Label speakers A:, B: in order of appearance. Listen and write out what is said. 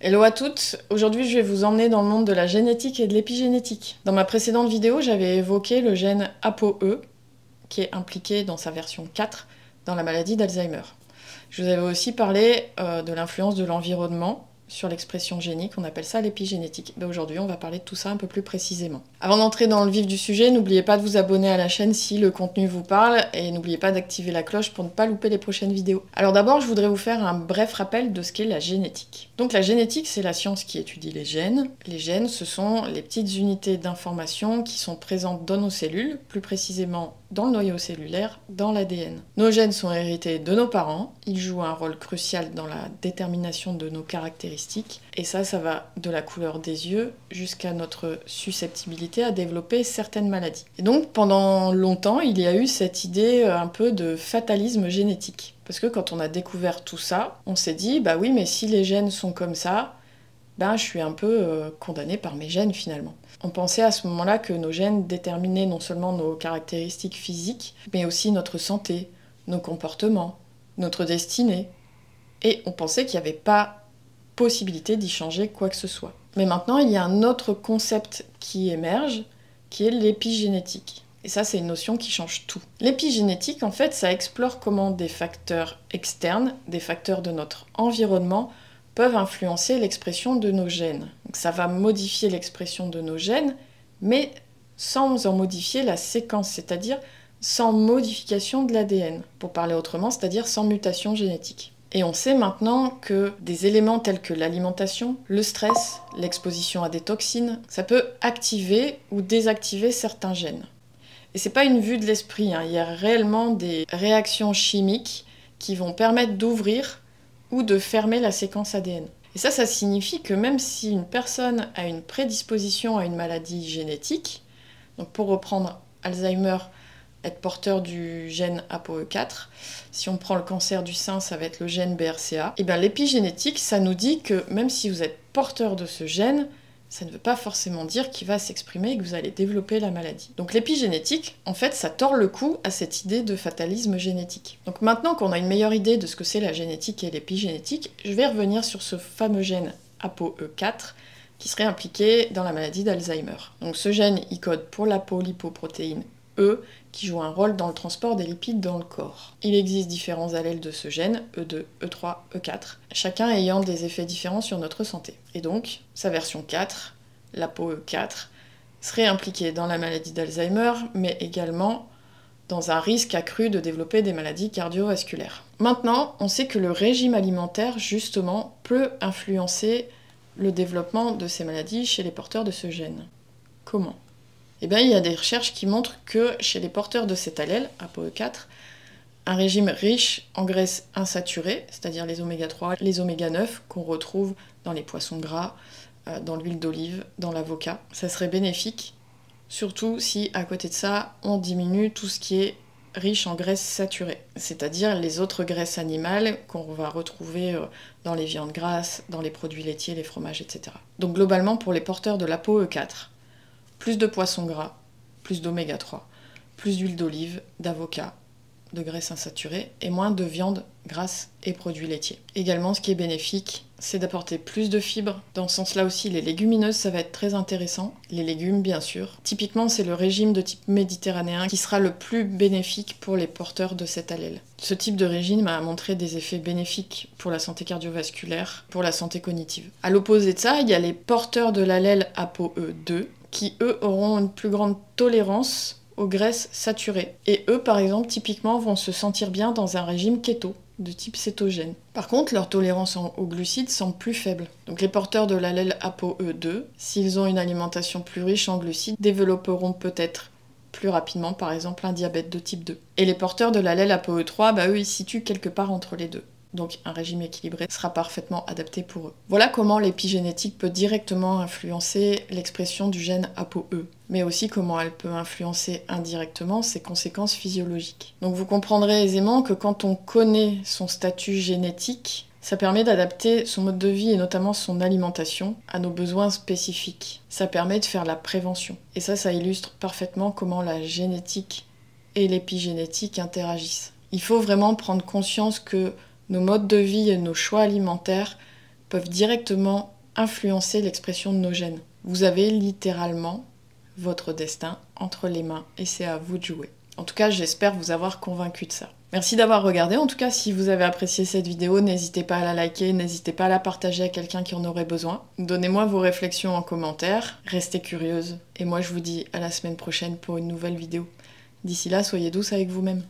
A: Hello à toutes, aujourd'hui je vais vous emmener dans le monde de la génétique et de l'épigénétique. Dans ma précédente vidéo, j'avais évoqué le gène ApoE, qui est impliqué dans sa version 4 dans la maladie d'Alzheimer. Je vous avais aussi parlé de l'influence de l'environnement sur l'expression génique, on appelle ça l'épigénétique. Aujourd'hui, on va parler de tout ça un peu plus précisément. Avant d'entrer dans le vif du sujet, n'oubliez pas de vous abonner à la chaîne si le contenu vous parle et n'oubliez pas d'activer la cloche pour ne pas louper les prochaines vidéos. Alors d'abord, je voudrais vous faire un bref rappel de ce qu'est la génétique. Donc la génétique, c'est la science qui étudie les gènes. Les gènes, ce sont les petites unités d'information qui sont présentes dans nos cellules, plus précisément dans le noyau cellulaire, dans l'ADN. Nos gènes sont hérités de nos parents, ils jouent un rôle crucial dans la détermination de nos caractéristiques, et ça va de la couleur des yeux jusqu'à notre susceptibilité à développer certaines maladies. Et donc pendant longtemps, il y a eu cette idée un peu de fatalisme génétique. Parce que quand on a découvert tout ça, on s'est dit, bah oui, mais si les gènes sont comme ça, je suis un peu condamné par mes gènes finalement. On pensait à ce moment-là que nos gènes déterminaient non seulement nos caractéristiques physiques, mais aussi notre santé, nos comportements, notre destinée. Et on pensait qu'il n'y avait pas possibilité d'y changer quoi que ce soit. Mais maintenant, il y a un autre concept qui émerge, qui est l'épigénétique. Et ça, c'est une notion qui change tout. L'épigénétique, en fait, ça explore comment des facteurs externes, des facteurs de notre environnement, peuvent influencer l'expression de nos gènes. Donc ça va modifier l'expression de nos gènes, mais sans en modifier la séquence, c'est-à-dire sans modification de l'ADN, pour parler autrement, c'est-à-dire sans mutation génétique. Et on sait maintenant que des éléments tels que l'alimentation, le stress, l'exposition à des toxines, ça peut activer ou désactiver certains gènes. Et c'est pas une vue de l'esprit, il y a réellement des réactions chimiques qui vont permettre d'ouvrir ou de fermer la séquence ADN. Et ça signifie que même si une personne a une prédisposition à une maladie génétique, donc pour reprendre Alzheimer, être porteur du gène ApoE4, si on prend le cancer du sein, ça va être le gène BRCA, et bien l'épigénétique, ça nous dit que même si vous êtes porteur de ce gène, ça ne veut pas forcément dire qu'il va s'exprimer et que vous allez développer la maladie. Donc l'épigénétique, en fait, ça tord le cou à cette idée de fatalisme génétique. Donc maintenant qu'on a une meilleure idée de ce que c'est la génétique et l'épigénétique, je vais revenir sur ce fameux gène ApoE4 qui serait impliqué dans la maladie d'Alzheimer. Donc ce gène, il code pour l'apolipoprotéine E, qui joue un rôle dans le transport des lipides dans le corps. Il existe différents allèles de ce gène, E2, E3, E4, chacun ayant des effets différents sur notre santé. Et donc, sa version 4, l'ApoE4, serait impliquée dans la maladie d'Alzheimer, mais également dans un risque accru de développer des maladies cardiovasculaires. Maintenant, on sait que le régime alimentaire, justement, peut influencer le développement de ces maladies chez les porteurs de ce gène. Comment ? Eh bien, il y a des recherches qui montrent que chez les porteurs de cet allèle, ApoE4, un régime riche en graisses insaturées, c'est-à-dire les oméga 3, les oméga 9, qu'on retrouve dans les poissons gras, dans l'huile d'olive, dans l'avocat, ça serait bénéfique, surtout si à côté de ça, on diminue tout ce qui est riche en graisses saturées, c'est-à-dire les autres graisses animales qu'on va retrouver dans les viandes grasses, dans les produits laitiers, les fromages, etc. Donc globalement, pour les porteurs de l'ApoE4, plus de poissons gras, plus d'oméga 3, plus d'huile d'olive, d'avocat, de graisses insaturées et moins de viande grasse et produits laitiers. Également, ce qui est bénéfique, c'est d'apporter plus de fibres. Dans ce sens-là aussi, les légumineuses, ça va être très intéressant. Les légumes, bien sûr. Typiquement, c'est le régime de type méditerranéen qui sera le plus bénéfique pour les porteurs de cet allèle. Ce type de régime a montré des effets bénéfiques pour la santé cardiovasculaire, pour la santé cognitive. À l'opposé de ça, il y a les porteurs de l'allèle ApoE2, qui, eux, auront une plus grande tolérance aux graisses saturées. Et eux, par exemple, typiquement, vont se sentir bien dans un régime keto, de type cétogène. Par contre, leur tolérance aux glucides semble plus faible. Donc les porteurs de l'allèle ApoE2, s'ils ont une alimentation plus riche en glucides, développeront peut-être plus rapidement, par exemple, un diabète de type 2. Et les porteurs de l'allèle ApoE3, eux, ils se situent quelque part entre les deux. Donc un régime équilibré sera parfaitement adapté pour eux. Voilà comment l'épigénétique peut directement influencer l'expression du gène ApoE, mais aussi comment elle peut influencer indirectement ses conséquences physiologiques. Donc vous comprendrez aisément que quand on connaît son statut génétique, ça permet d'adapter son mode de vie et notamment son alimentation à nos besoins spécifiques. Ça permet de faire la prévention. Et ça illustre parfaitement comment la génétique et l'épigénétique interagissent. Il faut vraiment prendre conscience que nos modes de vie et nos choix alimentaires peuvent directement influencer l'expression de nos gènes. Vous avez littéralement votre destin entre les mains et c'est à vous de jouer. En tout cas, j'espère vous avoir convaincu de ça. Merci d'avoir regardé. En tout cas, si vous avez apprécié cette vidéo, n'hésitez pas à la liker, n'hésitez pas à la partager à quelqu'un qui en aurait besoin. Donnez-moi vos réflexions en commentaire, restez curieuse. Et moi, je vous dis à la semaine prochaine pour une nouvelle vidéo. D'ici là, soyez douce avec vous-même.